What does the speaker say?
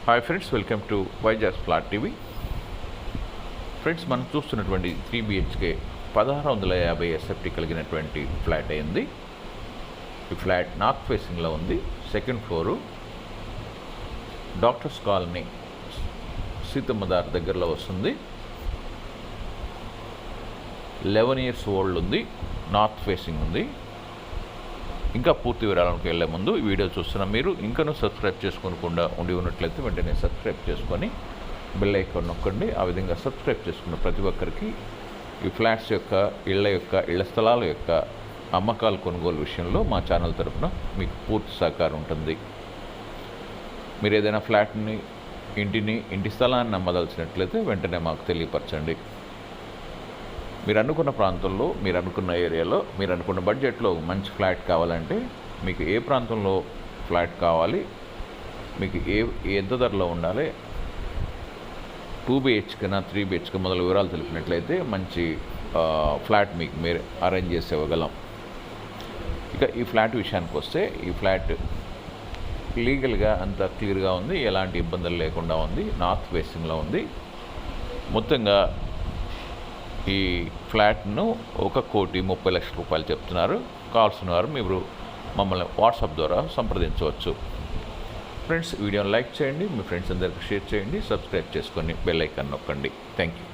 Hi friends, welcome to Vizag flat TV. Friends, మనం చూస్తున్నటువంటి 3 BHK 1650 SFT కలిగినటువంటి ఫ్లాట్ అయింది. ఈ ఫ్లాట్ నార్త్ ఫేసింగ్లో ఉంది. సెకండ్ ఫ్లోరు, డాక్టర్స్ కాలనీ సీతమ్మదార్ దగ్గరలో వస్తుంది. 11 years ఓల్డ్ ఉంది. నార్త్ ఫేసింగ్ ఉంది. ఇంకా పూర్తి వివరాలకు వెళ్ళే ముందు ఈ వీడియో చూస్తున్న మీరు ఇంకనూ సబ్స్క్రైబ్ చేసుకోకుండా ఉన్నట్లయితే వెంటనే సబ్స్క్రైబ్ చేసుకొని బెల్ ఐకాన్ నొక్కండి. ఆ విధంగా సబ్స్క్రైబ్ చేసుకున్న ప్రతి ఒక్కరికి ఈ ఫ్లాట్స్ యొక్క ఇళ్ల స్థలాల యొక్క అమ్మకాలు కొనుగోలు విషయంలో మా ఛానల్ తరఫున మీకు పూర్తి సహకారం ఉంటుంది. మీరు ఏదైనా ఫ్లాట్ని, ఇంటి స్థలాన్ని అమ్మదలిచినట్లయితే వెంటనే మాకు తెలియపరచండి. మీరు అనుకున్న ప్రాంతంలో, మీరు అనుకున్న ఏరియాలో, మీరు అనుకున్న బడ్జెట్లో మంచి ఫ్లాట్ కావాలంటే మీకు ఏ ప్రాంతంలో ఫ్లాట్ కావాలి, మీకు ఎంత ధరలో ఉండాలి, 2 BHK 3 BHK మొదలు వివరాలు తెలిపినట్లయితే మంచి ఫ్లాట్ మీకు మీరు అరేంజ్ చేసి ఇవ్వగలం. ఇక ఈ ఫ్లాట్ విషయానికి వస్తే, ఈ ఫ్లాట్ లీగల్గా అంత క్లియర్గా ఉంది, ఎలాంటి ఇబ్బందులు లేకుండా ఉంది. నార్త్ ఫేసింగ్లో ఉంది. మొత్తంగా ఈ ఫ్లాట్ను 1,30,00,000 రూపాయలు చెప్తున్నారు. కావాల్సిన వారు మీరు మమ్మల్ని వాట్సాప్ ద్వారా సంప్రదించవచ్చు. ఫ్రెండ్స్, వీడియోని లైక్ చేయండి, మీ ఫ్రెండ్స్ అందరికీ షేర్ చేయండి, సబ్స్క్రైబ్ చేసుకొని బెల్ ఐకాన్ నొక్కండి. Thank you.